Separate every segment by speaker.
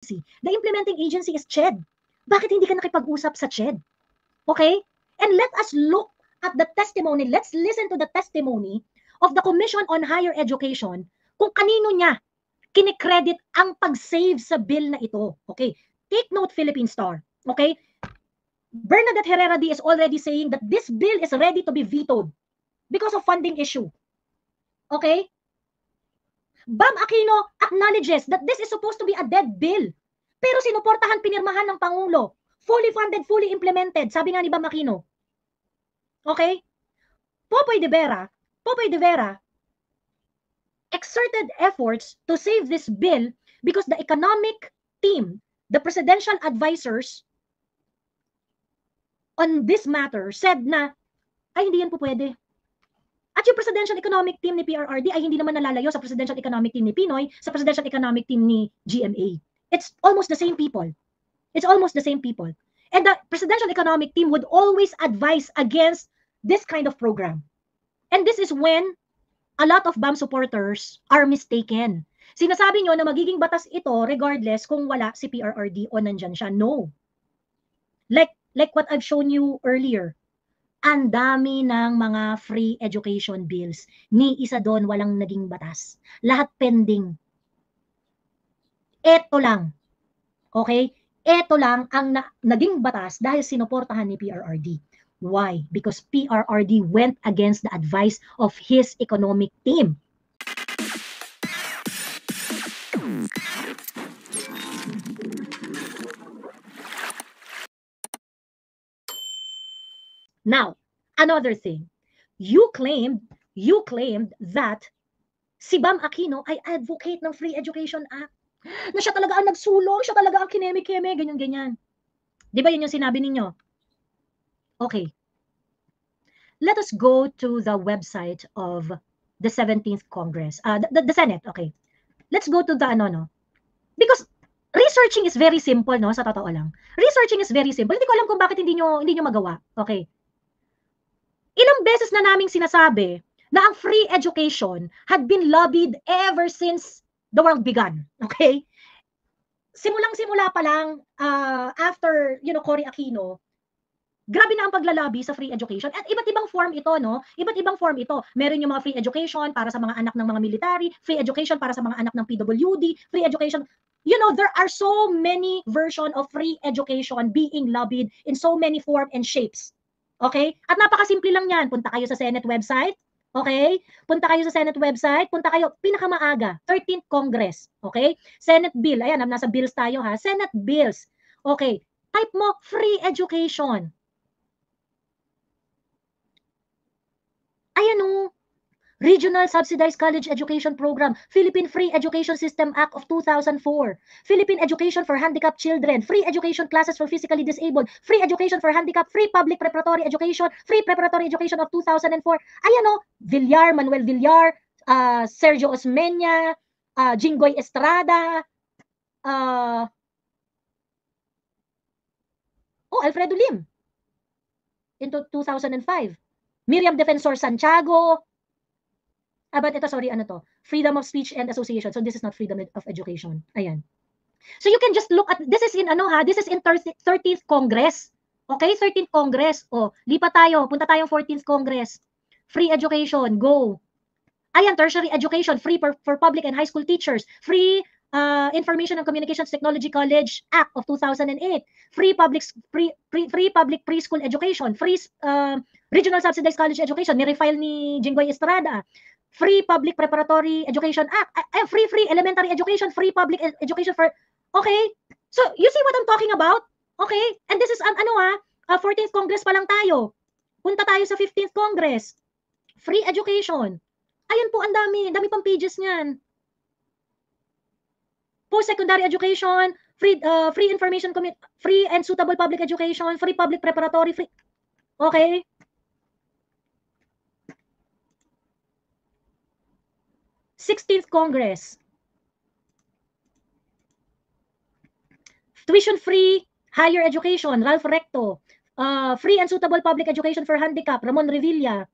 Speaker 1: The implementing agency is CHED. Bakit hindi ka nakipag-usap sa CHED? Okay? And let us look at the testimony. Let's listen to the testimony of the Commission on Higher Education kung kanino niya kinikredit ang pag-save sa bill na ito. Okay? Take note, Philippine Star. Okay? Bernadette Herrera D is already saying that this bill is ready to be vetoed because of funding issue. Okay? Bam Aquino acknowledges that this is supposed to be a dead bill. Pero sinuportahan, pinirmahan ng Pangulo. Fully funded, fully implemented. Sabi nga ni Bam Aquino. Okay? Popoy de Vera exerted efforts to save this bill because the economic team, the presidential advisors on this matter said na, ay hindi yan po pwede. At yung presidential economic team ni PRRD ay hindi naman nalalayo sa presidential economic team ni Pinoy, sa presidential economic team ni GMA. It's almost the same people. It's almost the same people. And the presidential economic team would always advise against this kind of program. And this is when a lot of BAM supporters are mistaken. Sinasabi nyo na magiging batas ito regardless kung wala si PRRD o nandyan siya. No. Like what I've shown you earlier, ang dami ng mga free education bills. Ni isa doon walang naging batas. Lahat pending. Ito lang. Okay? Ito lang ang naging batas dahil sinuportahan ni PRRD. Why? Because PRRD went against the advice of his economic team. Now, another thing. You claimed that si Bam Aquino ay advocate ng Free Education Act. Na siya talaga ang nagsulong, siya talaga ang kineme-keme, ganyan-ganyan. Di ba yun yung sinabi ninyo? Okay. Let us go to the website of the 17th Congress, the Senate, okay. Let's go to the because researching is very simple, no, sa totoo lang. Researching is very simple. Hindi ko alam kung bakit hindi nyo magawa. Okay. Ilang beses na naming sinasabi na ang free education had been lobbied ever since the world began. Okay? Simulang-simula pa lang after, Cory Aquino, grabe na ang paglalobby sa free education. At iba't ibang form ito, no? Iba't ibang form ito. Meron yung mga free education para sa mga anak ng mga military, free education para sa mga anak ng PWD, free education. There are so many versions of free education being lobbied in so many forms and shapes. Okay? At napakasimple lang yan. Punta kayo sa Senate website. Okay? Punta kayo sa Senate website. Punta kayo, pinakamaaga, 13th Congress. Okay? Senate bill. Ayan, nasa bills tayo ha. Senate bills. Okay. Type mo, free education. Ayan o. Regional Subsidized College Education Program, Philippine Free Education System Act of 2004, Philippine Education for Handicapped Children, Free Education Classes for Physically Disabled, Free Education for Handicapped, Free Public Preparatory Education, Free Preparatory Education of 2004. Ayan o, Villar, Manuel Villar, Sergio Osmeña, Jinggoy Estrada, Alfredo Lim, into 2005. Miriam Defensor Santiago, but ito, sorry, freedom of speech and association. So this is not freedom of education. Ayan. So you can just look at, this is in this is in 13th Congress. Okay, 13th Congress. Lipat tayo, punta tayong 14th Congress. Free education, go. Ayan, tertiary education, free for public and high school teachers. Free Information and Communications Technology College Act of 2008. Free public preschool education. Free Regional Subsidized College Education, ni-refile ni Jinggoy Estrada. Free Public Preparatory Education Act, free elementary education, free public education for, okay? So, you see what I'm talking about? Okay? And this is, 14th Congress pa lang tayo. Punta tayo sa 15th Congress. Free education. Ayan po, ang dami pang pages niyan. Post-secondary education, free information, free and suitable public education, free public preparatory, free, okay? th Congress. Tuition-free higher education, Ralph Recto. Free and suitable public education for handicap, Ramon Revilla.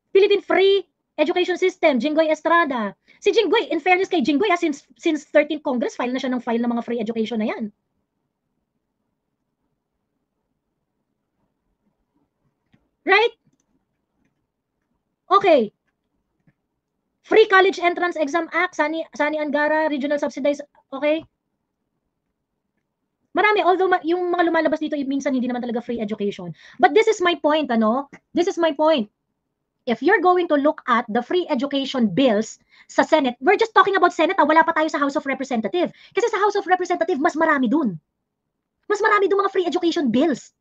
Speaker 1: Philippine Free education system, Jinggoy Estrada. Si Jinggoy, in fairness kay Jinggoy, since 13th Congress, file na siya ng file ng mga free education na yan. Right? Okay. Free College Entrance Exam Act, Sani Angara, Regional Subsidized, okay? Marami, although yung mga lumalabas dito, minsan hindi naman talaga free education. But this is my point, ano? This is my point. If you're going to look at the free education bills sa Senate, we're just talking about Senate, wala pa tayo sa House of Representatives. Kasi sa House of Representatives, mas marami dun. Mas marami dun mga free education bills.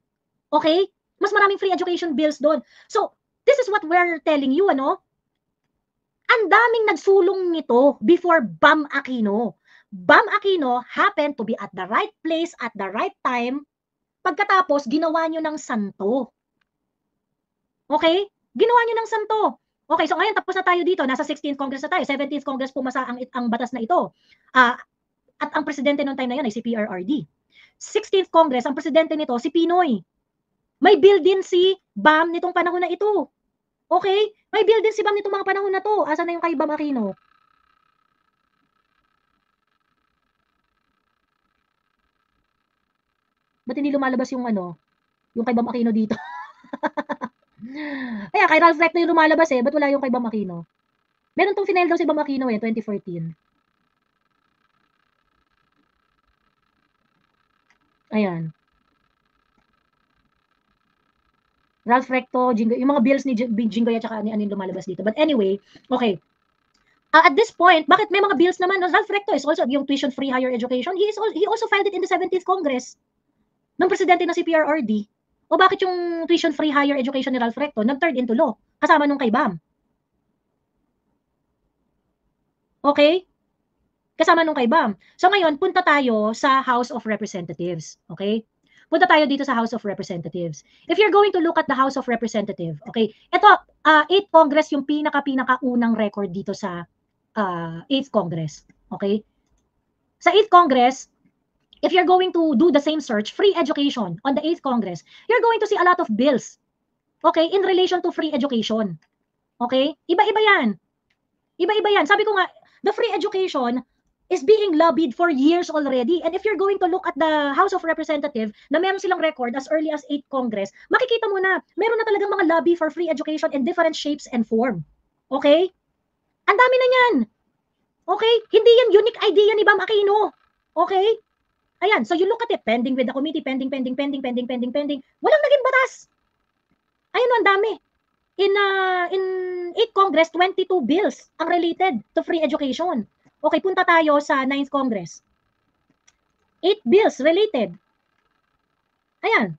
Speaker 1: Okay? Mas maraming free education bills dun. So, this is what we're telling you, ano? Ang daming nagsulong nito before Bam Aquino. Bam Aquino happened to be at the right place at the right time. Pagkatapos, ginawa nyo ng santo. Okay? Ginawa nyo ng santo. Okay, so ngayon tapos na tayo dito. Nasa 16th Congress na tayo. 17th Congress pumasa ang batas na ito. At ang presidente noong time na yun ay si PRRD. 16th Congress, ang presidente nito si Pinoy. May bill din si Bam nitong panahon na ito. Okay? May bill din si Bam nitong mga panahon na to. Asa na yung kay Bam Aquino? Ba't hindi lumalabas yung yung kay Bam Aquino dito? Kaya kay Ralph Recto yung lumalabas ba't wala yung kay Bam Aquino? Meron tong final daw si Bam Aquino 2014. Ayan. Ralph Recto, Jinggoy, yung mga bills ni Jinggoy at saka ano lumalabas dito. But anyway, okay. At this point, bakit may mga bills naman? Ralph Recto is also yung tuition-free higher education. He also filed it in the 17th Congress ng presidente ng CPRRD. O bakit yung tuition-free higher education ni Ralph Recto nag-turn into law kasama nung kay Bam? Okay? Kasama nung kay Bam. So ngayon, punta tayo sa House of Representatives. Okay? Punta tayo dito sa House of Representatives. If you're going to look at the House of Representatives, okay, ito, 8th Congress yung pinaka-unang record dito sa 8th Congress. Okay? Sa 8th Congress, if you're going to do the same search, free education on the 8th Congress, you're going to see a lot of bills, okay, in relation to free education. Okay? Iba-iba yan. Iba-iba yan. Sabi ko nga, the free education is being lobbied for years already. And if you're going to look at the House of Representatives na meron silang record as early as 8th Congress, makikita mo na, meron na talagang mga lobby for free education in different shapes and form. Okay? Ang dami na yan. Okay? Hindi yan unique idea ni Bam Aquino. Okay? Ayan, so you look at it, pending with the committee, pending. Walang naging batas. Ayun, ang dami. In 8th Congress, 22 bills ang related to free education. Okay, punta tayo sa 9th Congress. 8 bills related. Ayan.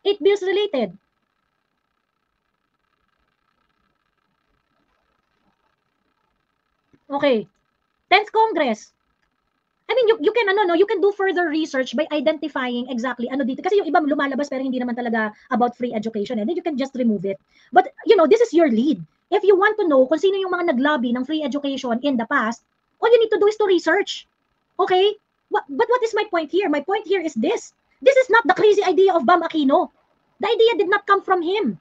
Speaker 1: 8 bills related. Okay. 10th Congress. I mean, you can you can do further research by identifying exactly ano dito. Kasi yung iba lumalabas pero hindi naman talaga about free education. And then you can just remove it. But, this is your lead. If you want to know kung sino yung mga naglobby ng free education in the past, all you need to do is to research. Okay? But what is my point here? My point here is this. This is not the crazy idea of Bam Aquino. The idea did not come from him.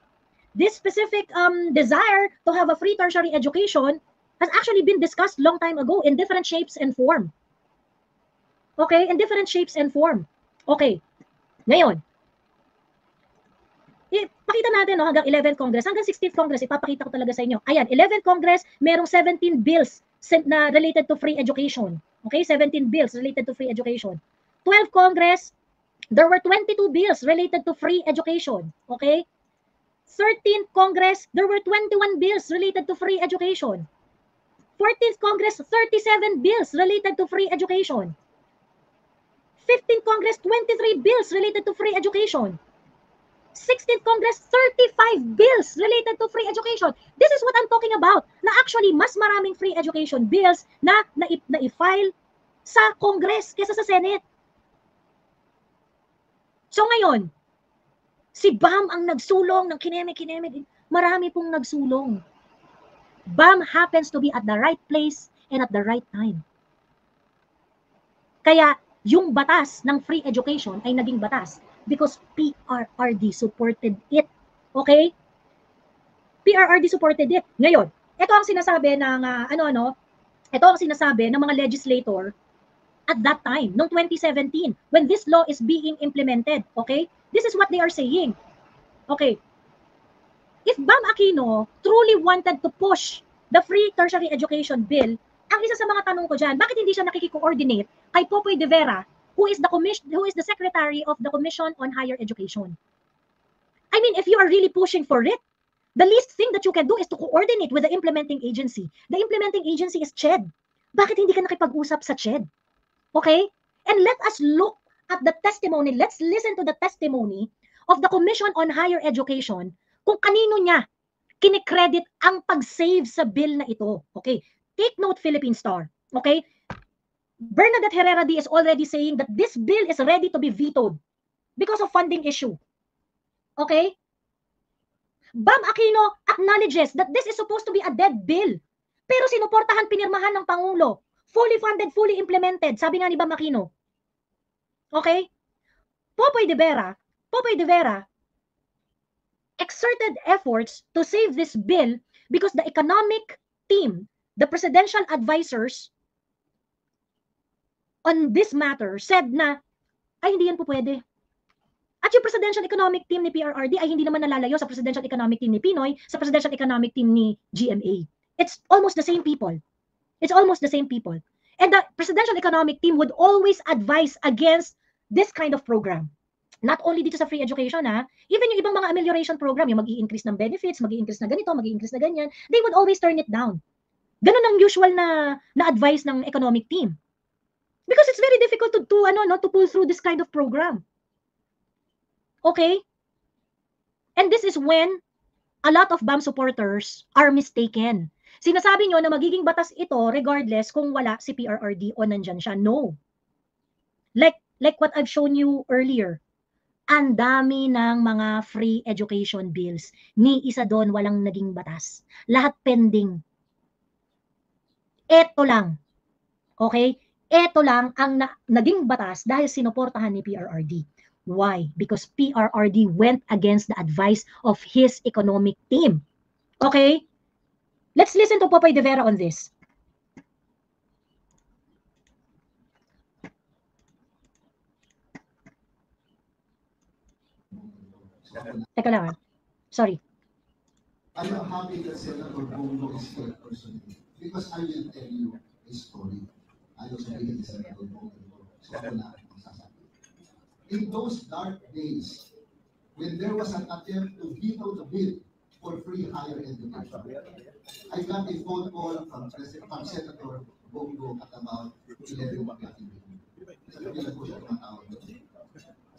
Speaker 1: This specific desire to have a free tertiary education has actually been discussed long time ago in different shapes and form. Okay? In different shapes and form. Okay. Ngayon, pakita natin hanggang 11th Congress, hanggang 16th Congress, ipapakita ko talaga sa inyo. Ayan, 11th Congress, merong 17 bills na related to free education. Okay, 17 bills related to free education. 12th Congress, there were 22 bills related to free education. Okay? 13th Congress, there were 21 bills related to free education. 14th Congress, 37 bills related to free education. 15th Congress, 23 bills related to free education. 16th Congress, 35 bills related to free education. This is what I'm talking about. Na actually, mas maraming free education bills na i-file sa Congress kaysa sa Senate. So ngayon, si Bam ang nagsulong ng kineme-kineme. Marami pong nagsulong. Bam happens to be at the right place and at the right time. Kaya, yung batas ng free education ay naging batas because PRRD supported it. Okay? PRRD supported it. Ngayon, ito ang sinasabi ng ito ang sinasabi ng mga legislator at that time, noong 2017, when this law is being implemented, okay? This is what they are saying. Okay. If Bam Aquino truly wanted to push the free tertiary education bill, ang isa sa mga tanong ko dyan, bakit hindi siya nakiki-coordinate kay Popoy de Vera, who is the secretary of the Commission on Higher Education? I mean, if you are really pushing for it, the least thing that you can do is to coordinate with the implementing agency. The implementing agency is CHED. Bakit hindi ka nakipag-usap sa CHED? Okay? And let us look at the testimony. Let's listen to the testimony of the Commission on Higher Education kung kanino niya kinikredit ang pag-save sa bill na ito. Okay? Take note, Philippine Star. Okay? Bernadette Herrera D is already saying that this bill is ready to be vetoed because of funding issue. Okay? Bam Aquino acknowledges that this is supposed to be a dead bill. Pero sinuportahan, pinirmahan ng Pangulo. Fully funded, fully implemented. Sabi nga ni Bam Aquino. Okay? Popoy de Vera exerted efforts to save this bill because the economic team, the presidential advisors on this matter said na, ay hindi yan po pwede. At yung presidential economic team ni PRRD ay hindi naman nalalayo sa presidential economic team ni Pinoy, sa presidential economic team ni GMA. It's almost the same people. It's almost the same people. And the presidential economic team would always advise against this kind of program. Not only dito sa free education, even yung ibang mga amelioration program, yung mag-i-increase ng benefits, mag-i-increase na ganito, mag-i-increase na ganyan, they would always turn it down. Ganun ang usual na advice ng economic team. Because it's very difficult to pull through this kind of program. Okay? And this is when a lot of BAM supporters are mistaken. Sinasabi nyo na magiging batas ito regardless kung wala si PRRD o nandyan siya. No. Like what I've shown you earlier, ang dami ng mga free education bills. Ni isa doon walang naging batas. Lahat pending. Ito lang. Okay? Ito lang ang naging batas dahil sinuportahan ni PRRD. Why? Because PRRD went against the advice of his economic team. Okay? Let's listen to Popoy de Vera on this. Teka lang. Sorry.
Speaker 2: I am happy that Senator Bongo is here personally because I will tell you a story. I was reading Senator Bongo. So in those dark days, when there was an attempt to veto the bill for free higher education, I got a phone call from Senator Bongo at about 11 o'clock in the evening. Sabi nila po siya tumatawag doon.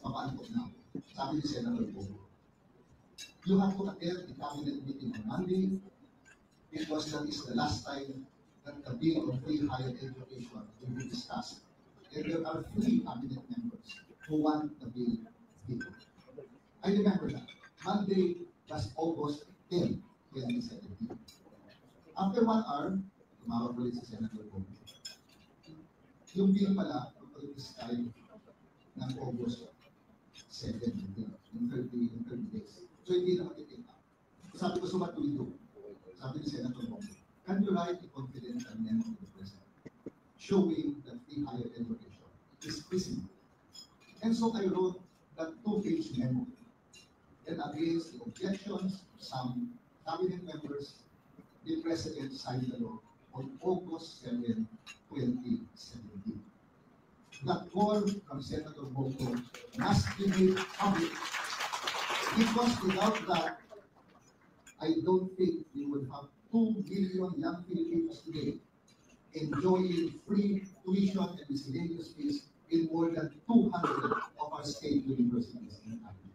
Speaker 2: Papaano po na? Sabi ni Senator Bongo, you have to attend the cabinet meeting on Monday because that is the last time that the bill on free higher education will be discussed. And there are 3 cabinet members who want the bill vetoed. I remember that. Monday was August 10, 2017. After 1 hour, tumawag ulit si Senator Bongo. Yung bill pala, pag-describe ng August 7, in 30 days. So hindi na matitita. Sabi ko, so what do we do? Sabi ni Senator Bongo, can you write a confidential memo to the President showing that free higher education is feasible? And so I wrote that 2-page memo. And against the objections of some cabinet members, the President signed the law on August 7, 2017. The call from Senator Bongo must be made public. Because without that, I don't think we would have 2 million young Filipinos today enjoying free tuition and miscellaneous fees in more than 200 of our state universities and colleges.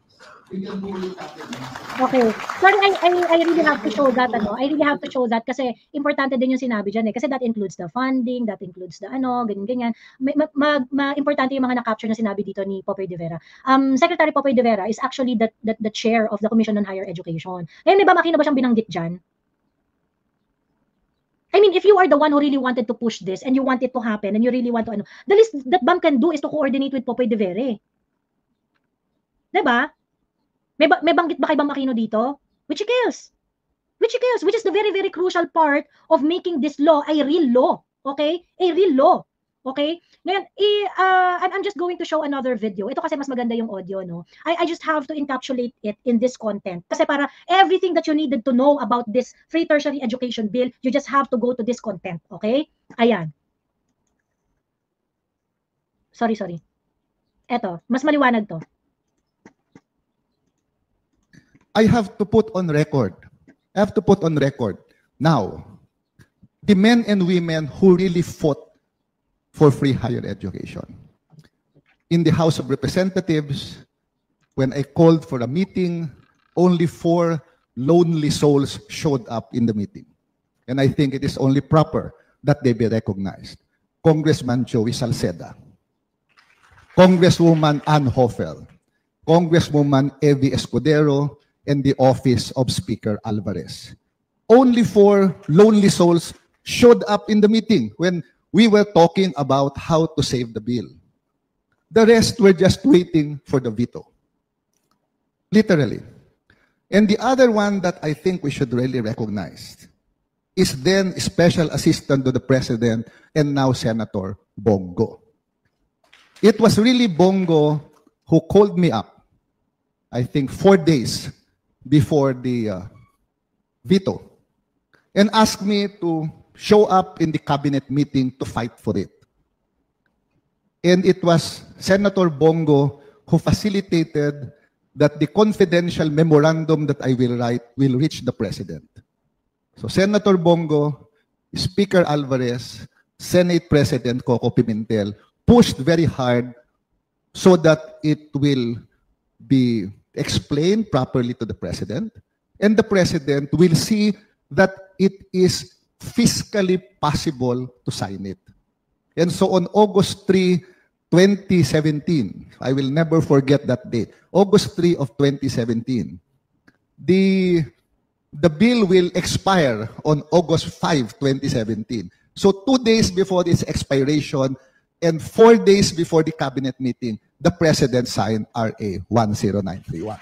Speaker 2: We can do it after the
Speaker 1: Okay. Sorry, I really have to show that, I really have to show that kasi importante din yung sinabi dyan kasi that includes the funding, that includes the ganyan. Importante yung mga na-capture na sinabi dito ni Popoy de Vera. Secretary Popoy de Vera is actually the chair of the Commission on Higher Education. Ngayon, may Bam Aquino ba siyang binanggit dyan? I mean, if you are the one who really wanted to push this and you want it to happen and you really want to, the least that BAM can do is to coordinate with Popoy de Vera. Diba? May banggit ba kay Bam Aquino dito? Which kills. which is the very, very crucial part of making this law a real law. Okay? A real law. Okay? Ngayon, I'm just going to show another video. Ito kasi mas maganda yung audio, no? I just have to encapsulate it in this content. Kasi para everything that you needed to know about this free tertiary education bill, you just have to go to this content. Okay? Ayan. Sorry. Eto, mas maliwanag to.
Speaker 3: I have to put on record. Now, the men and women who really fought for free higher education. In the House of Representatives, when I called for a meeting, only 4 lonely souls showed up in the meeting. And I think it is only proper that they be recognized. Congressman Joey Salceda, Congresswoman Ann Hoffel, Congresswoman Evie Escudero, and the Office of Speaker Alvarez. Only 4 lonely souls showed up in the meeting when we were talking about how to save the bill. The rest were just waiting for the veto. Literally. And the other one that I think we should really recognize is then Special Assistant to the President and now Senator Bongo. It was really Bongo who called me up, I think 4 days before the veto, and asked me to show up in the cabinet meeting to fight for it. And it was Senator Bongo who facilitated that the confidential memorandum that I will write will reach the President. So Senator Bongo, Speaker Alvarez, Senate President Coco Pimentel pushed very hard so that it will be explained properly to the President, and the President will see that it is fiscally possible to sign it. And so on August 3, 2017, I will never forget that date, August 3 of 2017, the bill will expire on August 5, 2017. So 2 days before its expiration and 4 days before the cabinet meeting, the President signed RA 10931.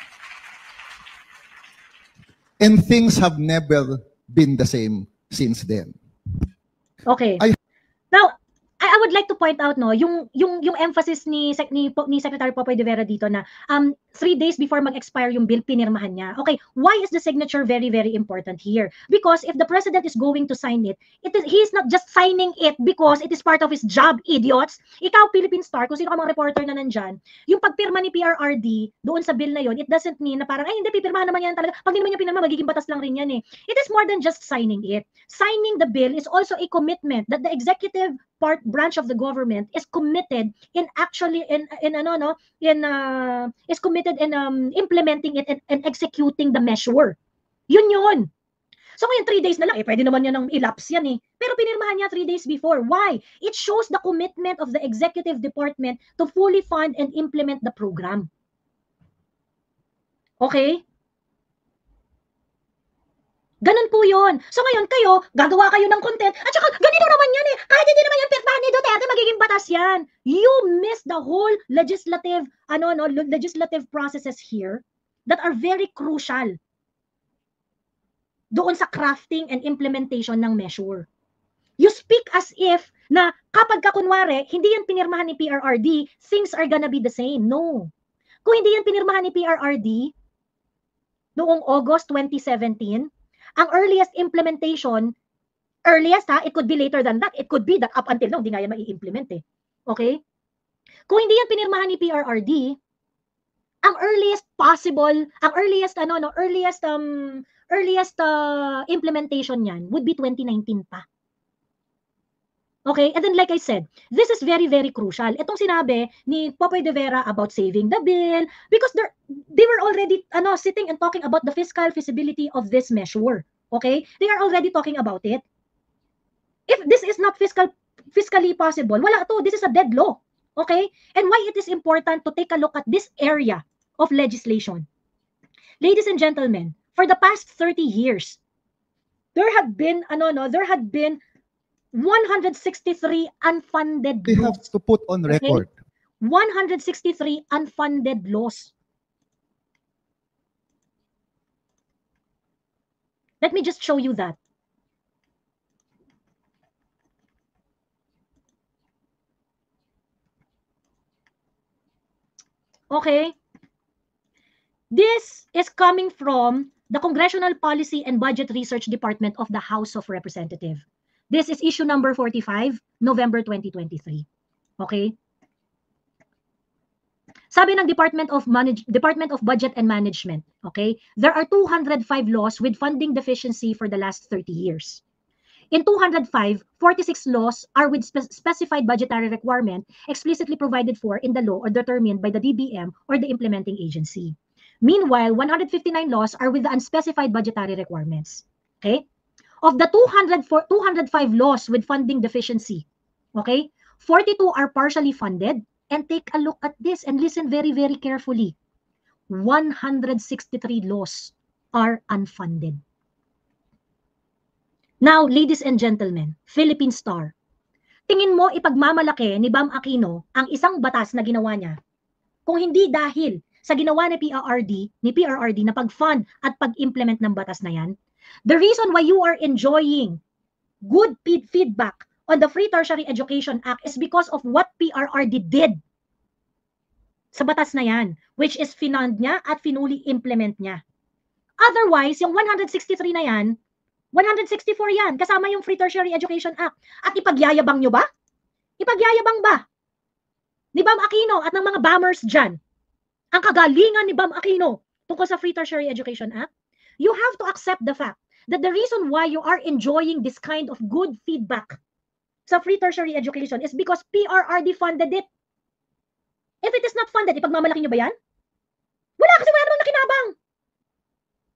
Speaker 3: And things have never been the same since then.
Speaker 1: Okay. Now, I would like to point out, no, yung emphasis ni Secretary Popoy de Vera dito na 3 days before mag-expire yung bill, pinirmahan niya. Okay, why is the signature very, very important here? Because if the President is going to sign it, he's not just signing it because it is part of his job, idiots. Ikaw, Philippine Star, kung sino ka mga reporter na nandyan, yung pagpirma ni PRRD doon sa bill na yon, it doesn't mean na parang, ay hindi, pipirmahan naman yan talaga. Pag hindi naman niya pinirma, magiging batas lang rin yan eh. It is more than just signing it. Signing the bill is also a commitment that the executive branch of the government is committed in actually is committed in implementing it and executing the measure. Yun. So ngayon 3 days na lang, pwede naman yan ng elapse yan eh. Pero pinirmahan niya 3 days before. Why? It shows the commitment of the executive department to fully fund and implement the program. Okay? Ganun po yun. So ngayon kayo, gagawa kayo ng content, at saka ganito naman yan eh. Kahit hindi naman yan pirmahan ni Duterte, magiging batas yan. You miss the whole legislative processes here that are very crucial doon sa crafting and implementation ng measure. You speak as if na kapag kunwari, hindi yan pinirmahan ni PRRD, things are gonna be the same. No. Kung hindi yan pinirmahan ni PRRD noong August 2017, ang earliest implementation, it could be later than that. It could be that up until now, hindi nga yan mai-implement eh. Okay? Kung hindi yan pinirmahan ni PRRD, ang earliest implementation yan would be 2019 pa. Okay? And then like I said, this is very, very crucial. Itong sinabi ni Popoy de Vera about saving the bill, because they were already sitting and talking about the fiscal feasibility of this measure. Okay? They are already talking about it. If this is not fiscally possible, wala to. This is a dead law. Okay? And why it is important to take a look at this area of legislation. Ladies and gentlemen, for the past 30 years, there had been 163 unfunded
Speaker 3: We
Speaker 1: laws.
Speaker 3: have to put on record.
Speaker 1: Okay? 163 unfunded laws. Let me just show you that. Okay? This is coming from the Congressional Policy and Budget Research Department of the House of Representatives. This is issue number 45, November 2023. Okay? Sabi ng Department of Budget and Management, okay? There are 205 laws with funding deficiency for the last 30 years. In 205, 46 laws are with specified budgetary requirement explicitly provided for in the law or determined by the DBM or the implementing agency. Meanwhile, 159 laws are with the unspecified budgetary requirements. Okay? Of the 205 laws with funding deficiency, okay, 42 are partially funded. And take a look at this and listen very, very carefully. 163 laws are unfunded. Now, ladies and gentlemen, Philippine Star, tingin mo ipagmamalaki ni Bam Aquino ang isang batas na ginawa niya kung hindi dahil sa ginawa ni PRRD na pag-fund at pag-implement ng batas na yan? The reason why you are enjoying good feedback on the Free Tertiary Education Act is because of what PRRD did sa batas na yan, which is finund niya at finuli implement niya. Otherwise, yung 163 na yan, 164 yan, kasama yung Free Tertiary Education Act. At ipagyayabang nyo ba? Ipagyayabang ba ni Bam Aquino at ng mga bombers dyan ang kagalingan ni Bam Aquino tungkol sa Free Tertiary Education Act? You have to accept the fact that the reason why you are enjoying this kind of good feedback sa free tertiary education is because PRRD funded it. If it is not funded, ipagmamalaki nyo ba yan? Wala, kasi wala namang nakinabang.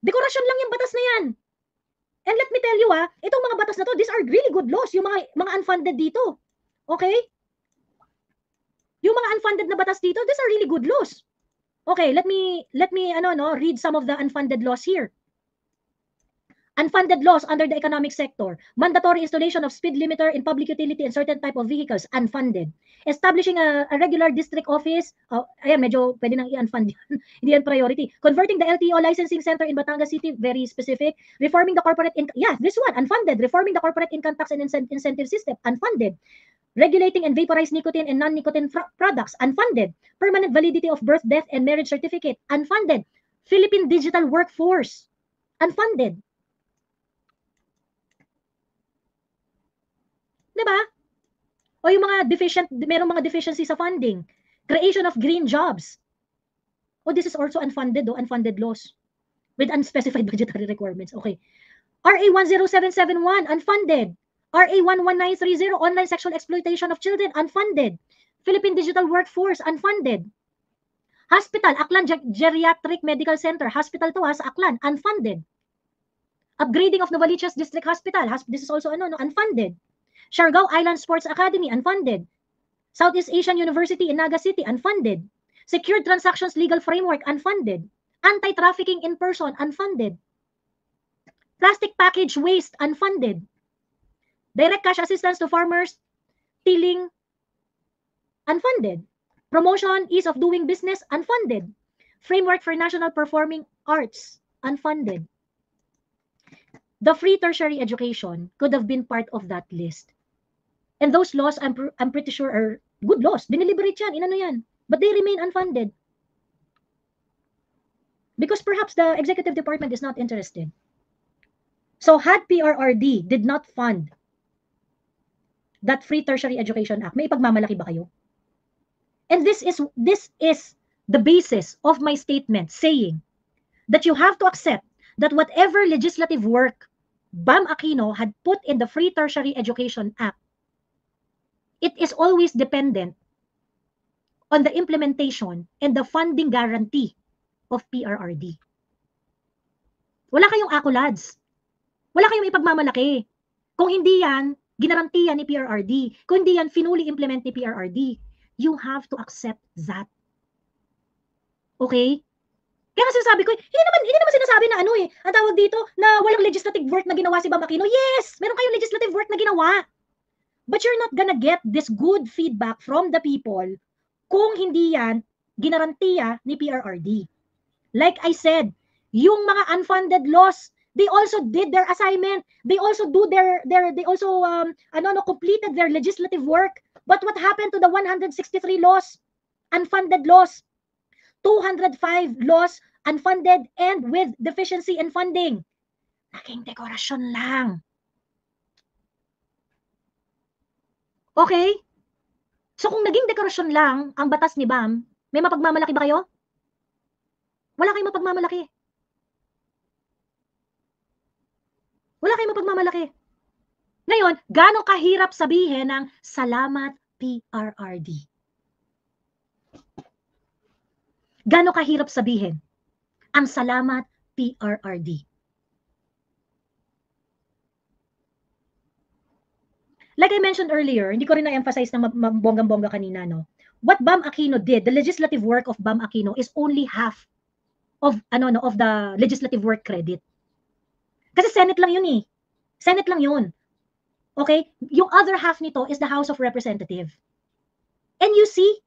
Speaker 1: Dekorasyon lang yung batas na yan. And let me tell you itong mga batas na to, these are really good laws, yung mga unfunded dito. Okay? Yung mga unfunded na batas dito, these are really good laws. Okay, let me read some of the unfunded laws here. Unfunded laws under the economic sector. Mandatory installation of speed limiter in public utility and certain type of vehicles. Unfunded. Establishing a regular district office. Ayan, medyo pwede nang i-unfund yan. Hindi yan priority. Converting the LTO licensing center in Batangas City. Very specific. Reforming the corporate income. Yeah, this one. Unfunded. Reforming the corporate income tax and incentive system. Unfunded. Regulating and vaporized nicotine and non-nicotine products. Unfunded. Permanent validity of birth, death, and marriage certificate. Unfunded. Philippine digital workforce. Unfunded. Diba? O yung mga merong mga deficiency sa funding. Creation of green jobs. Oh, this is also unfunded, unfunded laws with unspecified budgetary requirements. Okay. RA 10771, unfunded. RA 11930, online sexual exploitation of children, unfunded. Philippine digital workforce, unfunded. Hospital, Aklan Geriatric Medical Center, hospital to sa Aklan, unfunded. Upgrading of Novaliches District Hospital, this is also unfunded. Siargao Island Sports Academy, unfunded. Southeast Asian University in Naga City, unfunded. Secured Transactions Legal Framework, unfunded. Anti-trafficking in person, unfunded. Plastic package waste, unfunded. Direct cash assistance to farmers, tilling, unfunded. Promotion, ease of doing business, unfunded. Framework for National Performing Arts, unfunded. The free tertiary education could have been part of that list. And those laws, I'm pretty sure, are good laws. Dineliberate yan, yan. But they remain unfunded. Because perhaps the executive department is not interested. So had PRRD did not fund that Free Tertiary Education Act, may ipagmamalaki ba kayo? And this is the basis of my statement saying that you have to accept that whatever legislative work Bam Aquino had put in the Free Tertiary Education Act, it is always dependent on the implementation and the funding guarantee of PRRD. Wala kayong accolades. Wala kayong ipagmamalaki. Kung hindi yan, ginarantiya ni PRRD. Kung hindi yan, finuli implement ni PRRD. You have to accept that. Okay? Kaya nga sinasabi ko, hindi naman sinasabi na ang tawag dito, na walang legislative work na ginawa si Bam Aquino. Yes! Meron kayong legislative work na ginawa. But you're not gonna get this good feedback from the people kung hindi yan ginarantiya ni PRRD. Like I said, yung mga unfunded laws They also did their assignment. They also do completed their legislative work. But what happened to the 163 laws, unfunded laws, 205 laws unfunded and with deficiency in funding? Naging dekorasyon lang. Okay? So kung naging dekorasyon lang ang batas ni BAM, may mapagmamalaki ba kayo? Wala kayong mapagmamalaki. Wala kayong mapagmamalaki. Ngayon, gaano kahirap sabihin ng salamat PRRD? Gaano kahirap sabihin ang salamat PRRD? Like I mentioned earlier, hindi ko rin na-emphasize na bonggang-bongga kanina, no? What Bam Aquino did, the legislative work of Bam Aquino is only half of the legislative work credit. Kasi Senate lang yun eh. Senate lang yun. Okay? Yung other half nito is the House of Representatives. And you see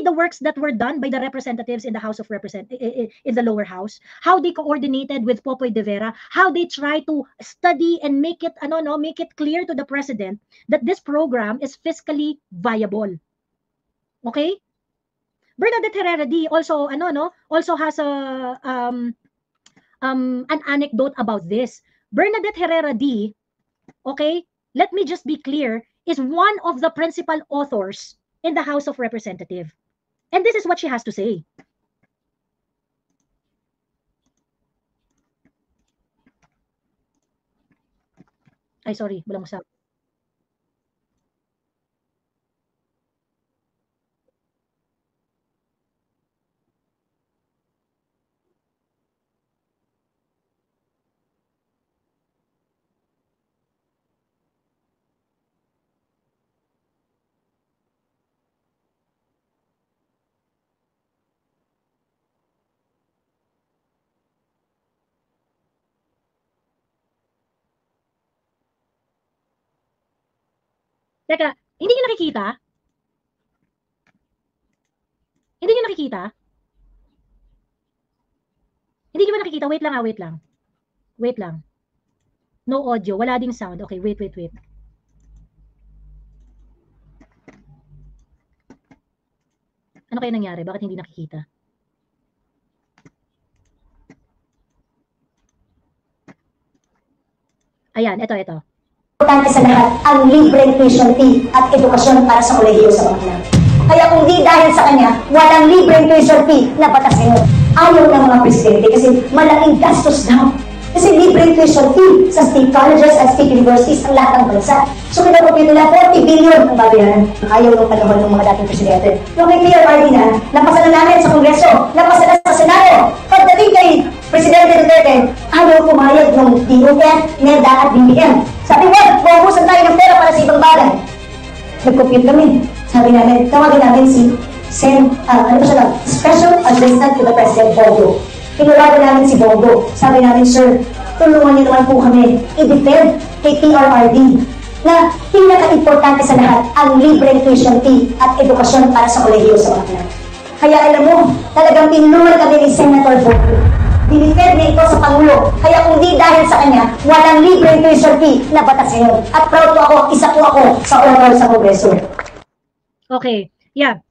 Speaker 1: the works that were done by the representatives in the House of in the lower house, how they coordinated with Popoy de Vera, how they try to study and make it clear to the president that this program is fiscally viable. Okay? Bernadette Herrera D also has an anecdote about this. Bernadette Herrera D, okay, let me just be clear, is one of the principal authors in the House of Representatives. And this is what she has to say. Ay, sorry, walang masabi. Teka, hindi niyo nakikita? Hindi niyo nakikita? Hindi niyo ba nakikita? Wait lang, wait lang. Wait lang. No audio, wala ding sound. Okay, wait. Ano kaya nangyari? Bakit hindi nakikita? Ayan, ito.
Speaker 4: Importante sa lahat ang libreng tuition fee at edukasyon para sa kolehiyo sa mga anak. Kaya kung di dahil sa kanya, walang libreng tuition fee na batas ngayon. Ayaw ng mga presidente kasi malaking gastos daw. Kasi libreng tuition fee sa state colleges at state universities ang lahat ng bansa. So kinakompute nila 40 billion ang babayaran. Ayaw ng panahon ng mga dating presidente. Yung kay PRRD na, napasa na namin sa Kongreso, napasa na sa Senado. Pagdating kay Presidente Duterte, ayaw pumayag ng DOF, NEDA at BBM. Sabi, wag, maubusan tayo ng pera para sa ibang bagay. Nag-compute kami. Sabi namin, tawagin namin si Special Assistant to the President, Bongo. Tinulagan namin si Bongo. Sabi namin, sir, tulungan niyo naman po kami i-defend kay PRRD na pinaka-importante sa lahat ang libreng tuition fee at edukasyon para sa kolehiyo sa mga anak. Kaya alam mo, talagang tinulungan kami ni Senator Bongo. Dinifend niya ito sa Pangulo. Kaya kung di dahil sa kanya, walang libreng tuition fee na batas ngayon. At proud po ako, isa po ako sa honor sa Kongreso.
Speaker 1: Okay, yeah.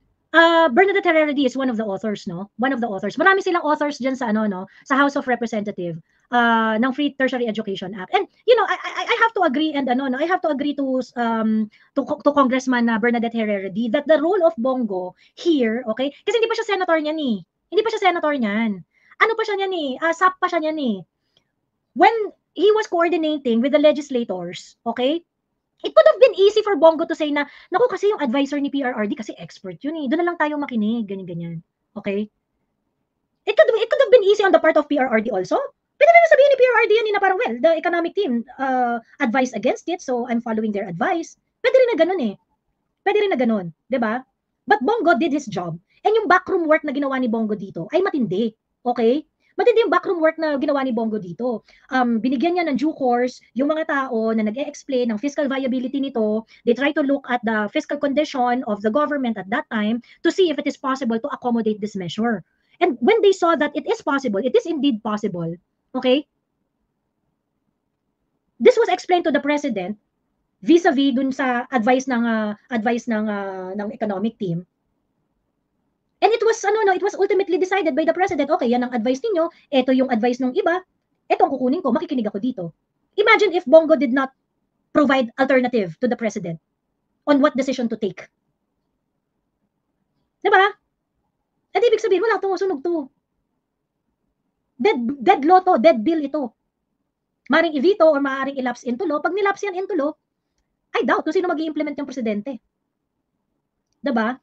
Speaker 1: Bernadette Herrera D is one of the authors, no? One of the authors. Marami silang authors dyan sa sa House of Representatives ng Free Tertiary Education Act. And I have to agree and I have to agree to Congressman Bernadette Herrera D that the role of Bongo here, okay? Kasi hindi pa siya senator niyan eh. Hindi pa siya senator niyan. Ano pa siya niyan eh? SAP pa siya niyan eh. When he was coordinating with the legislators, okay? It could have been easy for Bongo to say na, naku kasi yung advisor ni PRRD kasi expert yun eh. Doon na lang tayo makinig, ganyan-ganyan. Okay? It could have been easy on the part of PRRD also. Pwede na sabihin ni PRRD yan na parang, well, the economic team advised against it, so I'm following their advice. Pwede rin na ganun eh. Pwede rin na ganun. Diba? But Bongo did his job. And yung backroom work na ginawa ni Bongo dito ay matindi. Okay? Matindi yung backroom work na ginawa ni Bongo dito. Binigyan niya ng due course yung mga tao na nag-e-explain ng fiscal viability nito. They try to look at the fiscal condition of the government at that time to see if it is possible to accommodate this measure. And when they saw that it is possible, it is indeed possible, okay? this was explained to the President vis-a-vis dun sa advice ng economic team. And it was it was ultimately decided by the President. Okay, yan ang advice ninyo, ito yung advice ng iba, ito ang kukunin ko, makikinig ako dito. Imagine if Bongo did not provide alternative to the President on what decision to take. Diba? At ibig sabihin, wala to, sunog to. Dead law to, dead bill ito. Maring i-veto or maaaring i-lapse into law. Pag nilapse yan into law, I doubt kung sino mag-i-implement yung presidente. Diba?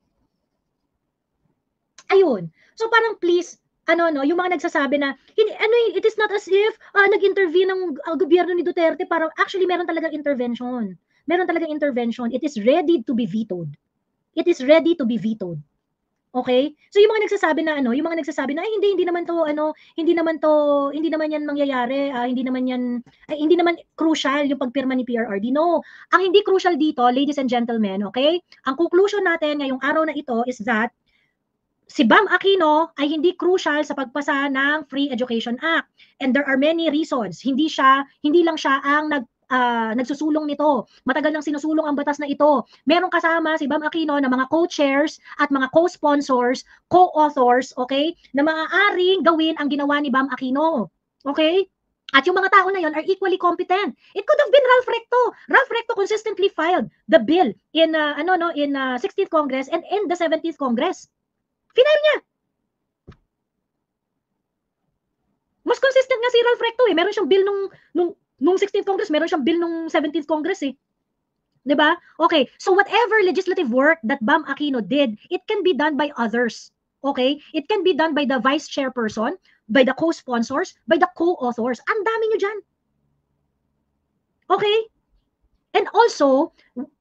Speaker 1: Ayun. So parang please, yung mga nagsasabi na, it is not as if nag-intervene ng gobyerno ni Duterte, para actually meron talagang intervention. Meron talagang intervention. It is ready to be vetoed. It is ready to be vetoed. Okay? So yung mga nagsasabi na yung mga nagsasabi na ay hindi naman yan mangyayari, hindi naman crucial yung pagpirma ni PRRD. No. Ang hindi crucial dito, ladies and gentlemen, okay? Ang conclusion natin ngayong araw na ito is that si Bam Aquino ay hindi crucial sa pagpasa ng Free Education Act. And there are many reasons. Hindi lang siya ang nagsusulong nito. Matagal nang sinusulong ang batas na ito. Merong kasama si Bam Aquino na mga co-chairs at mga co-sponsors, co-authors, okay, na maaaring gawin ang ginawa ni Bam Aquino. Okay? At yung mga tao na yon are equally competent. It could have been Ralph Recto. Ralph Recto consistently filed the bill in 16th Congress and in the 17th Congress. Final niya. Mas consistent nga si Ralph Recto eh. Meron siyang bill nung 16th Congress, meron siyang bill nung 17th Congress eh. 'Di ba? Okay, so whatever legislative work that Bam Aquino did, it can be done by others. Okay? It can be done by the vice chairperson, by the co-sponsors, by the co-authors. Ang dami nyo dyan. Okay? And also,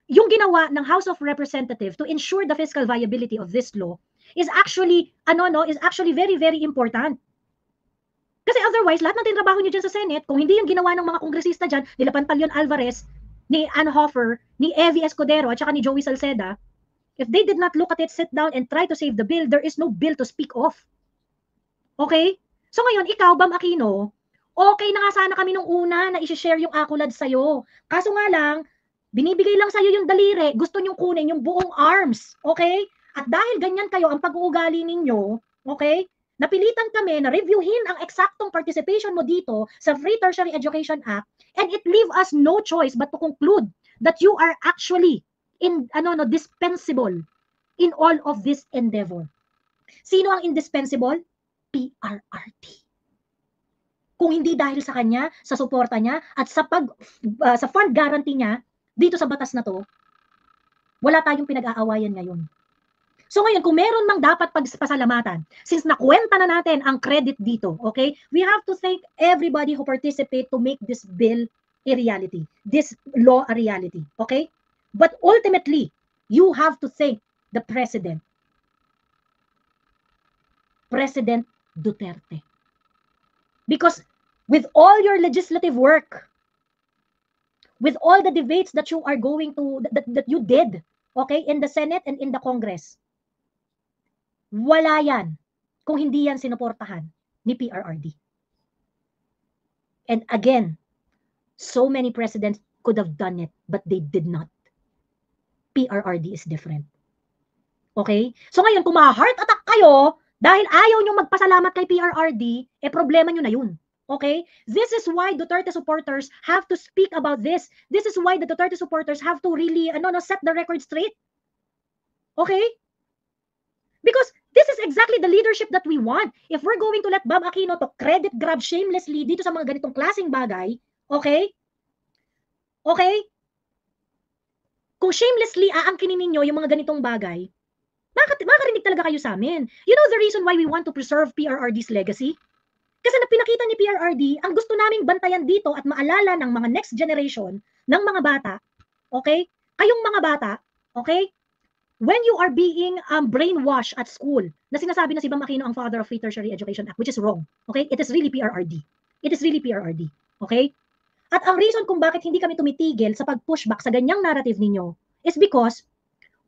Speaker 1: yung ginawa ng House of Representatives to ensure the fiscal viability of this law is actually very, very important. Kasi otherwise, lahat ng tinrabaho nyo dyan sa Senate, kung hindi yung ginawa ng mga kongresista dyan, nila Pantaleon Alvarez, ni Ann Hoffer, ni Evie Escudero, at saka ni Joey Salceda, if they did not look at it, sit down, and try to save the bill, there is no bill to speak of. Okay? So ngayon, ikaw, Bam Aquino, okay na nga sana kami nung una na i-share yung accolades sa'yo. Kaso nga lang, binibigay lang sa'yo yung daliri, gusto nyong kunin yung buong arms. Okay? At dahil ganyan kayo ang pag-uugali ninyo, okay, napilitan kami na reviewin ang eksaktong participation mo dito sa Free Tertiary Education Act, and it leave us no choice but to conclude that you are actually dispensable in all of this endeavor. Sino ang indispensable? PRRD. Kung hindi dahil sa kanya, sa suporta niya, at sa fund guarantee niya dito sa batas na to, wala tayong pinag-aawayan ngayon. So ngayon, kung meron mang dapat pagpasalamatan, since nakwenta na natin ang credit dito, okay, we have to thank everybody who participate to make this bill a reality, this law a reality, okay? But ultimately, you have to thank the President, President Duterte. Because with all your legislative work, with all the debates that you are going to, that you did, okay, in the Senate and in the Congress, wala yan kung hindi yan sinuportahan ni PRRD. And again, so many presidents could have done it, but they did not. PRRD is different. Okay? So ngayon, kung ma-heart attack kayo, dahil ayaw nyong magpasalamat kay PRRD, problema nyo na yun. Okay? This is why Duterte supporters have to speak about this. This is why the Duterte supporters have to really set the record straight. Okay? Because this is exactly the leadership that we want. If we're going to let Bam Aquino to credit grab shamelessly dito sa mga ganitong klaseng bagay, okay? Okay? Kung shamelessly aangkinin ninyo yung mga ganitong bagay, makakarinig talaga kayo sa amin. You know the reason why we want to preserve PRRD's legacy? Kasi na pinakita ni PRRD, ang gusto naming bantayan dito at maalala ng mga next generation, ng mga bata, okay? Kayong mga bata, okay? When you are being brainwashed at school, na sinasabi na si Bam Aquino ang father of Free Tertiary Education Act, which is wrong. Okay? It is really PRRD. It is really PRRD. Okay? At ang reason kung bakit hindi kami tumitigil sa pag-pushback sa ganyang narrative ninyo is because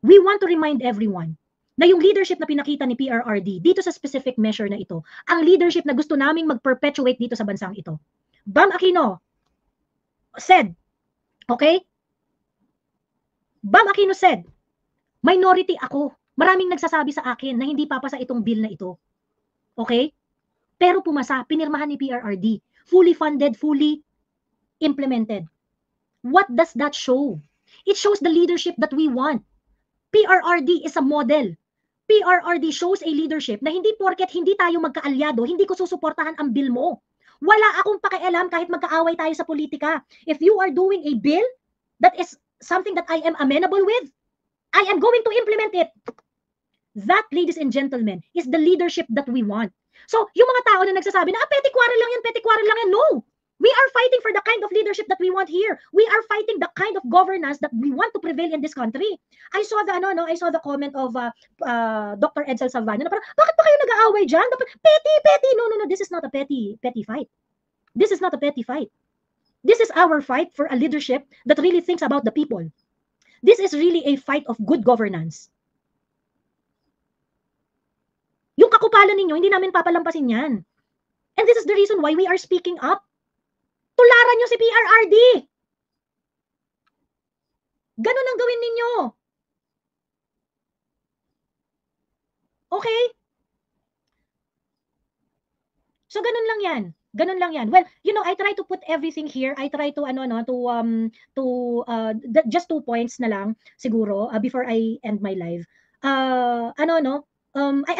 Speaker 1: we want to remind everyone na yung leadership na pinakita ni PRRD dito sa specific measure na ito, ang leadership na gusto naming mag-perpetuate dito sa bansang ito. Bam Aquino, said, okay? Bam Aquino said, minority ako. Maraming nagsasabi sa akin na hindi papasa itong bill na ito. Okay? Pero pumasa, pinirmahan ni PRRD. Fully funded, fully implemented. What does that show? It shows the leadership that we want. PRRD is a model. PRRD shows a leadership na hindi porket hindi tayo magkaalyado, hindi ko susuportahan ang bill mo. Wala akong pakialam kahit magkaaway tayo sa politika. If you are doing a bill that is something that I am amenable with, I am going to implement it. That, ladies and gentlemen, is the leadership that we want. So, yung mga tao na nagsasabi na, petty quarrel lang yan, no. We are fighting for the kind of leadership that we want here. We are fighting the kind of governance that we want to prevail in this country. I saw the comment of Dr. Edsel Salvano na parang, bakit pa kayo nag-aaway dyan? Petty. No, this is not a petty fight. This is not a petty fight. This is our fight for a leadership that really thinks about the people. This is really a fight of good governance. Yung kakupalan ninyo, hindi namin papalampasin yan. And this is the reason why we are speaking up. Tularan nyo si PRRD. Ganun ang gawin ninyo. Okay? So ganun lang yan. Ganun lang yan. Well, you know, I try to put everything here. I try to just 2 points na lang siguro before I end my live. I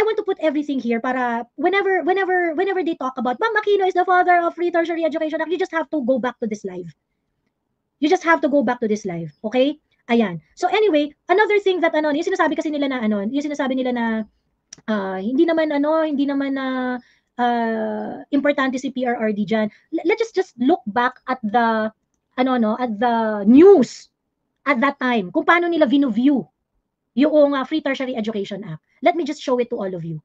Speaker 1: want to put everything here para whenever they talk about Bam Aquino is the father of free tertiary education, you just have to go back to this live. You just have to go back to this live, okay? Ayan. So anyway, another thing that yung sinasabi kasi nila na yung sinasabi nila na hindi naman importante si PRRD diyan. Let's just look back at the news at that time. Kung paano nila view yung Free Tertiary Education Act. Let me just show it to all of you.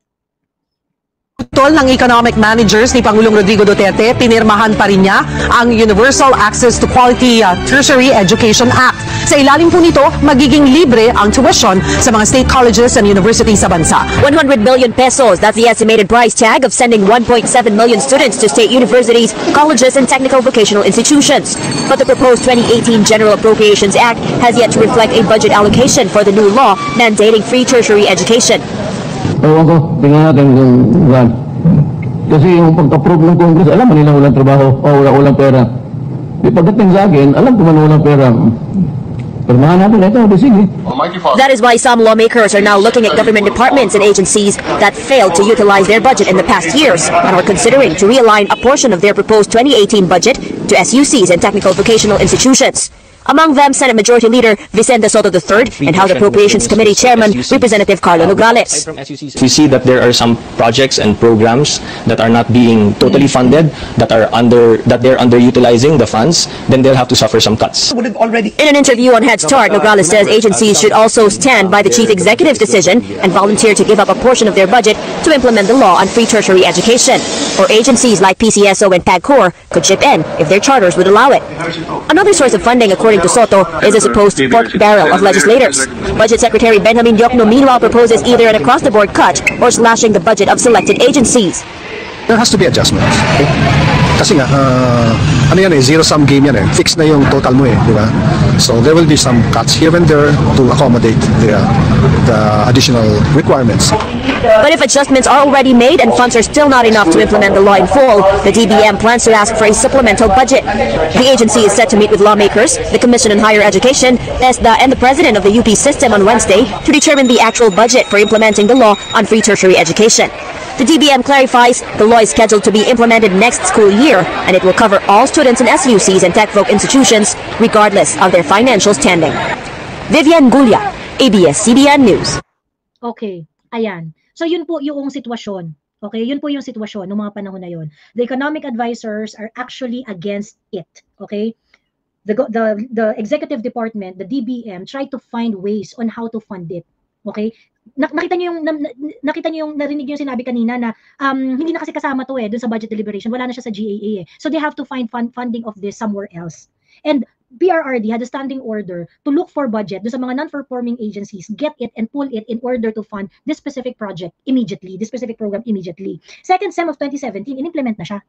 Speaker 5: Tol ng economic managers ni Pangulong Rodrigo Duterte, pinirmahan pa rin niya ang Universal Access to Quality Tertiary Education Act. Sa ilalim po nito, magiging libre ang tuition sa mga state colleges and universities sa bansa.
Speaker 6: 100 billion pesos, that's the estimated price tag of sending 1.7 million students to state universities, colleges, and technical vocational institutions. But the proposed 2018 General Appropriations Act has yet to reflect a budget allocation for the new law mandating free tertiary education.
Speaker 7: Ewan ko, tingnan natin kung saan. Kasi yung pag-approve ng Congress, alam nila walang trabaho o walang pera. Di pagdating sa akin, alam ko man walang pera. Permahan natin ito, sige.
Speaker 6: That is why some lawmakers are now looking at government departments and agencies that failed to utilize their budget in the past years and are considering to realign a portion of their proposed 2018 budget to SUCs and technical vocational institutions. Among them, Senate Majority Leader Vicente Soto III and House Appropriations Committee Chairman Representative Carlo Nograles.
Speaker 8: We see that there are some projects and programs that are not being totally funded, that they're underutilizing the funds, then they'll have to suffer some cuts.
Speaker 6: In an interview on Head Start, Nograles says agencies should also stand by the Chief Executive's decision and volunteer to give up a portion of their budget to implement the law on free tertiary education. Or agencies like PCSO and PAGCOR could chip in if their charters would allow it. Another source of funding, according to Soto, is a supposed pork barrel of legislators. Budget Secretary Benjamin Diokno meanwhile proposes either an across-the-board cut or slashing the budget of selected agencies.
Speaker 9: There has to be adjustments. Okay? Kasi nga, zero-sum game yan eh. Fix na yung total mo eh, di ba? So there will be some cuts here and there to accommodate the additional requirements.
Speaker 6: But if adjustments are already made and funds are still not enough to implement the law in full, the DBM plans to ask for a supplemental budget. The agency is set to meet with lawmakers, the Commission on Higher Education, ESDA, and the president of the UP system on Wednesday to determine the actual budget for implementing the law on free tertiary education. The DBM clarifies the law is scheduled to be implemented next school year, and it will cover all students in SUCs and TechVoc institutions, regardless of their financial standing. Vivian Gulia, ABS-CBN News.
Speaker 1: Okay, ayan. So yun po yung sitwasyon. Okay, yun po yung sitwasyon ng mga panahon na yun. The economic advisors are actually against it. Okay? The executive department, the DBM, try to find ways on how to fund it. Okay? Nakita niyo yung narinig yung sinabi kanina na hindi na kasi kasama to dun sa budget deliberation, wala na siya sa GAA So they have to find funding of this somewhere else. And PRRD had a standing order to look for budget dun sa mga non-performing agencies, get it and pull it in order to fund this specific project immediately, this specific program immediately. Second sem of 2017, in-implement na siya.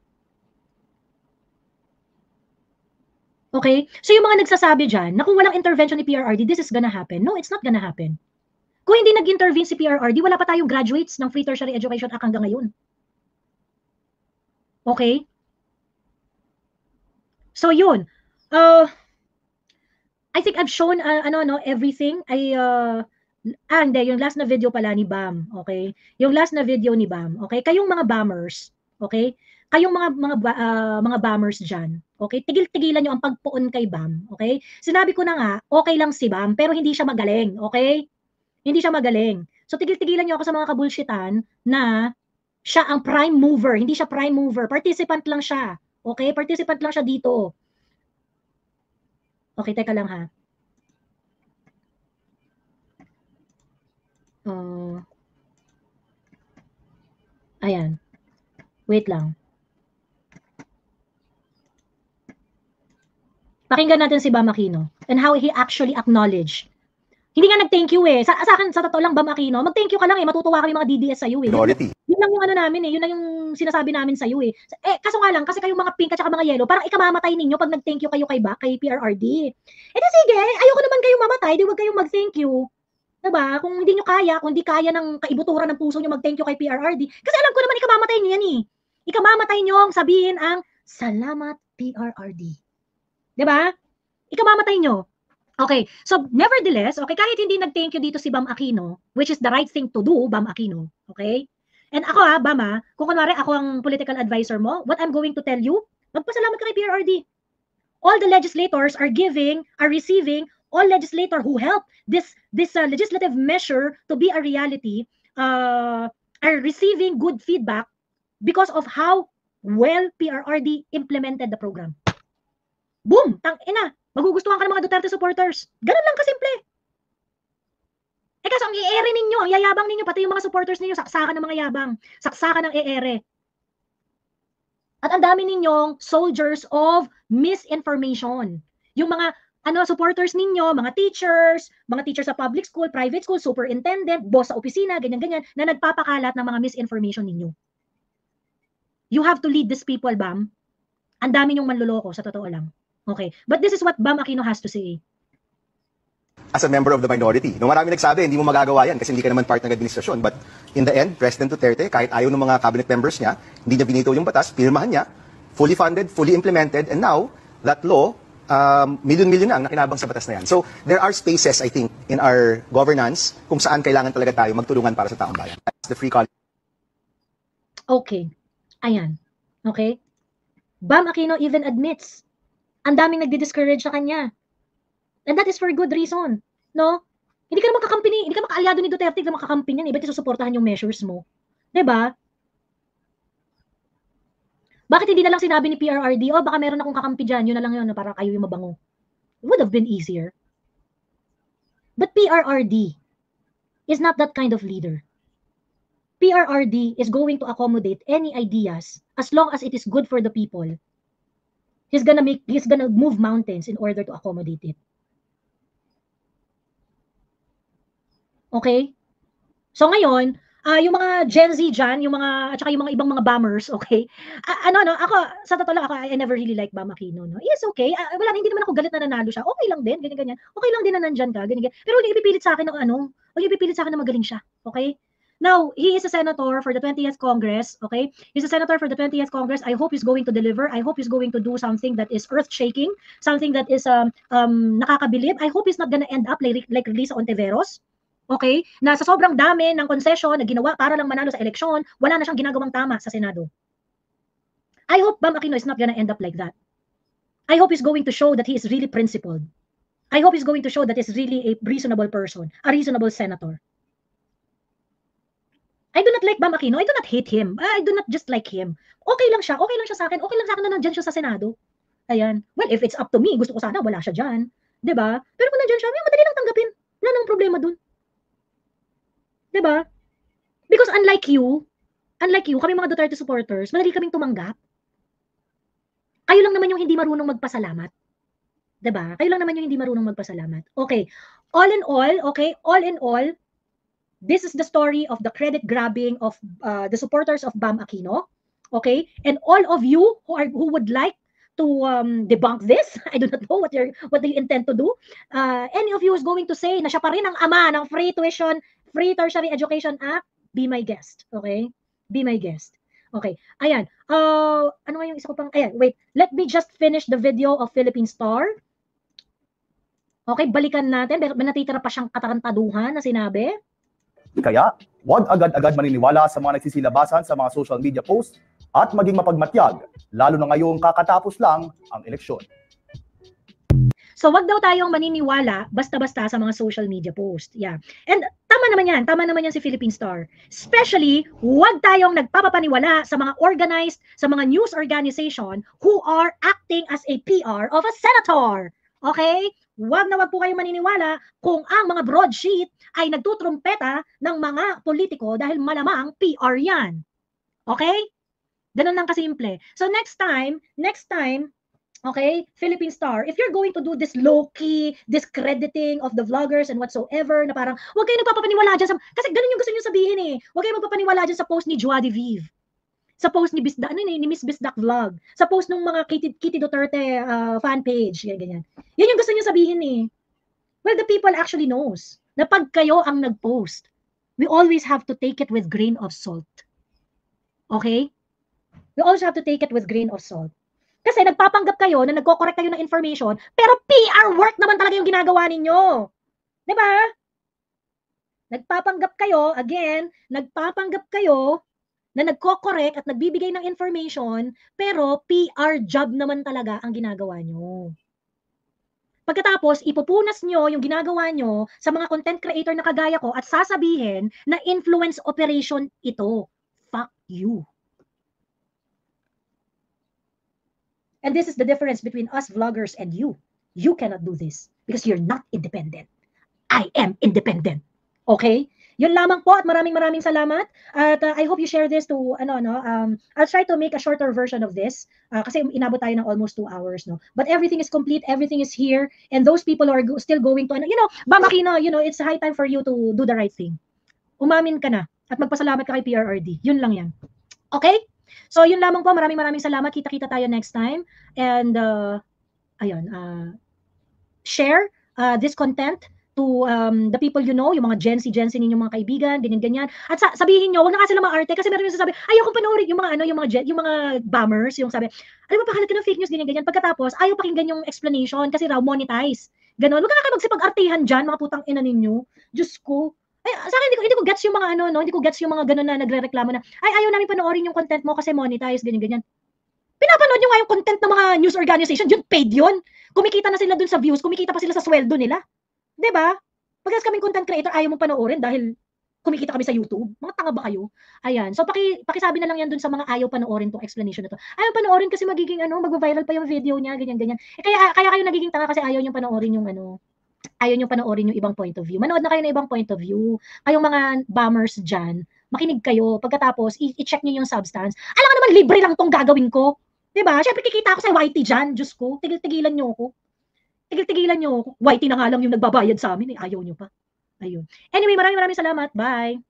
Speaker 1: Okay? So yung mga nagsasabi dyan, na kung walang intervention ni PRRD, this is gonna happen. No, it's not gonna happen. Kung hindi nag-intervene si PRRD, wala pa tayong graduates ng Free Tertiary Education Act hanggang ngayon. Okay? So yun. I think I've shown everything. Hindi, yung last na video pala ni Bam, okay? Yung last na video ni Bam, okay? Kayong mga bombers, okay? Kayong mga bombers diyan, okay? Tigil-tigilan niyo ang pagpuon kay Bam, okay? Sinabi ko na nga, okay lang si Bam, pero hindi siya magaling, okay? Hindi siya magaling. So tigil-tigilan niyo ako sa mga kabulshitan na siya ang prime mover, hindi siya prime mover, participant lang siya. Okay? Participant lang siya dito. Okay, teka lang ha. Ayan. Wait lang. Pakinggan natin si Bam Aquino and how he actually acknowledged. Hindi nga nag-thank you eh. Sa akin, sa totoo lang, Bam Aquino, mag-thank you ka lang eh. Matutuwa kami mga DDS sa'yo eh. Yun lang yung ano namin eh. Yun lang yung sinasabi namin sa'yo eh. Kaso nga lang, kasi kayong mga pink at saka mga yellow, parang ikamamatay ninyo pag nag-thank you kayo kay PRRD. Eh di sige, ayoko naman kayong mamatay, di wag kayong mag-thank you. Diba? Kung hindi nyo kaya, kung hindi kaya ng kaibuturan ng puso nyo mag-thank you kay PRRD, kasi alam ko naman ikamamatay nyo yan eh. Ikamamatay nyo ang sabihin ang salamat PRRD. Diba? Ikamamatay nyo. Okay, so nevertheless, okay, kahit hindi nag-thank you dito si Bam Aquino, which is the right thing to do, Bam Aquino, okay? And ako Bam kung kunwari ako ang political advisor mo, what I'm going to tell you, magpasalamat ka kay PRRD. All the legislators are receiving, all legislator who helped this legislative measure to be a reality, are receiving good feedback because of how well PRRD implemented the program. Boom! Tang-ina! Magugustuhan ka ng mga Duterte supporters. Ganun lang kasimple. Kaso ang i-ere ninyo, ang yayabang ninyo, pati yung mga supporters ninyo, saksakan ng mga yabang. Saksakan ng i-ere. At ang dami ninyong soldiers of misinformation. Yung mga supporters ninyo, mga teachers sa public school, private school, superintendent, boss sa opisina, ganyan-ganyan, na nagpapakalat ng mga misinformation ninyo. You have to lead these people, Bam. Ang dami nyong manloloko, sa totoo lang. Okay, but this is what Bam Aquino has to say.
Speaker 10: As a member of the minority, no, marami nagsabi, hindi mo magagawa yan kasi hindi ka naman part ng administrasyon. But in the end, President Duterte, kahit ayaw ng mga cabinet members niya, hindi niya binito yung batas, pinirmahan niya, fully funded, fully implemented, and now, that law, milyon-milyon na ang nakinabang sa batas na yan. So, there are spaces, I think, in our governance kung saan kailangan talaga tayo magtulungan para sa taong bayan. That's the free college.
Speaker 1: Okay, ayan. Okay? Bam Aquino even admits ang daming nagdi-discourage sa kanya. And that is for good reason. No? Hindi ka naman kakampini, hindi ka makaalyado ni Duterte, hindi ka makakampi niyan, ba't isusuportahan yung measures mo? Diba? Bakit hindi na lang sinabi ni PRRD, baka meron akong kakampi dyan, yun na lang yun, para kayo yung mabango. It would have been easier. But PRRD is not that kind of leader. PRRD is going to accommodate any ideas as long as it is good for the people. He's gonna move mountains in order to accommodate it. Okay? So ngayon, yung mga Gen Z dyan, at saka yung mga ibang mga bombers, okay? Ako, sa totoo lang, I never really like Bam Aquino, no? Yes, okay. Hindi naman ako galit na nanalo siya. Okay lang din, ganyan-ganyan. Okay lang din na nandyan ka, ganyan-ganyan. Pero huwag ipipilit sa akin na magaling siya, okay? Now, he is a senator for the 20th Congress, okay? He's a senator for the 20th Congress. I hope he's going to deliver. I hope he's going to do something that is earth-shaking, something that is nakakabilib. I hope he's not gonna end up like Risa Ontiveros, okay? Na sa sobrang dami ng concession na ginawa para lang manalo sa eleksyon, wala na siyang ginagawang tama sa Senado. I hope Bam Aquino is not gonna end up like that. I hope he's going to show that he is really principled. I hope he's going to show that he's really a reasonable person, a reasonable senator. I do not like Bam Aquino. I do not hate him. I do not just like him. Okay lang siya sa akin. Okay lang sa akin na nandyan siya sa Senado. Ayan. Well, if it's up to me, gusto ko sana wala siya dyan. Diba? Pero kung nandyan siya, madali lang tanggapin. Wala nang problema dun. Diba? Because unlike you, kami mga Duterte supporters, madali kaming tumanggap. Kayo lang naman yung hindi marunong magpasalamat. Diba? Kayo lang naman yung hindi marunong magpasalamat. Okay. All in all, this is the story of the credit grabbing of the supporters of Bam Aquino, okay? And all of you who would like debunk this. I do not know what they intend to do. Any of you is going to say na siya pa rin ang ama ng Free Tertiary Education Act, be my guest. Okay? Be my guest. Okay. Ayan. Ano nga yung isa ko pang? Ayan, wait. Let me just finish the video of Philippine Star. Okay, balikan natin. May natitira pa siyang katarantaduhan na sinabi.
Speaker 11: Kaya, huwag agad-agad maniniwala sa mga nagsisilabasan sa mga social media posts at maging mapagmatyag, lalo na ngayong kakatapos lang ang eleksyon.
Speaker 1: So wag daw tayong maniniwala basta-basta sa mga social media post. Yeah. And tama naman yan. Tama naman yan si Philippine Star. Especially, wag tayong nagpapapaniwala sa mga organized, sa mga news organization who are acting as a PR of a senator. Okay? Wag na wag po kayong maniniwala kung ang mga broadsheet ay nagtutrumpeta ng mga politiko dahil malamang PR yan. Okay? Ganun lang kasimple. So next time, okay, Philippine Star, if you're going to do this low-key discrediting of the vloggers and whatsoever, na parang, huwag kayo nagpapapaniwala dyan sa, kasi ganun yung gusto nyo sabihin eh. Huwag kayo magpapaniwala dyan sa post ni Joa de Vive. Sa post ni Bisdak, ni Miss Bisdak Vlog. Sa post ng mga Kitty Duterte fan page, ganyan. Yan yung gusto nyo sabihin eh. Well, the people actually knows na pag kayo ang nag-post, we always have to take it with grain of salt. Okay? We always have to take it with grain of salt. Kasi nagpapanggap kayo na nagko-correct kayo ng information, pero PR work naman talaga yung ginagawa ninyo. Diba? Nagpapanggap kayo, again, nagpapanggap kayo na nagko-correct at nagbibigay ng information, pero PR job naman talaga ang ginagawa nyo. Pagkatapos, ipupunas nyo yung ginagawa nyo sa mga content creator na kagaya ko at sasabihin na influence operation ito. Fuck you. And this is the difference between us vloggers and you. You cannot do this because you're not independent. I am independent. Okay? Yun lamang po at maraming salamat. At I hope you share this to, I'll try to make a shorter version of this kasi inabot tayo ng almost 2 hours, no? But everything is complete, everything is here, and those people are still going to, Bam Aquino, it's high time for you to do the right thing. Umamin ka na at magpasalamat ka kay PRRD. Yun lang yan. Okay? So, yun lamang po. Maraming salamat. Kita-kita tayo next time. And, share this content to the people you know, yung mga Gen Z ninyong mga kaibigan, ganyan. At sabihin nyo, huwag na kasi sila maarte kasi meron yung sasabi, ayaw kong panoorin yung mga yung mga bombers, yung sabi, ano ba, pakalat ka ng fake news, ganyan. Pagkatapos, ayaw pakinggan yung explanation kasi raw monetize. Ganon. Huwag ka kayo magsipag-artihan dyan, mga putang ina ninyo. Diyos ko. Ay, sa akin, hindi ko gets yung mga hindi ko gets yung mga ganun na nagrereklamo na, ay, ayaw namin panoorin yung content mo kasi monetize, ganyan. Pinapanood nyo nga yung content ng mga news organization, yun, paid yun. Kumikita na sila dun sa views, kumikita pa sila sa sweldo nila. Diba? Pagkas kaming content creator, ayaw mong panoorin dahil kumikita kami sa YouTube. Mga tanga ba kayo? Ayan. So, pakisabi na lang yan dun sa mga ayaw panoorin tong explanation na to. Ayaw panoorin kasi magiging, mag-viral pa yung video niya, ganyan. Kaya kayo nagiging tanga kasi ayaw nyo panoorin yung ayaw nyo panoorin yung ibang point of view. Manood na kayo ng ibang point of view. Kayong mga bombers dyan, makinig kayo. Pagkatapos, i-check nyo yung substance. Alam nga naman, libre lang tong gagawin ko. Diba? Siyempre, kikita ako sa YT dyan. Diyos ko, tigil-tigilan nyo ako. Tigil-tigilan nyo ako. YT na nga lang yung nagbabayad sa amin. Ayaw nyo pa. Ayun. Anyway, maraming salamat. Bye!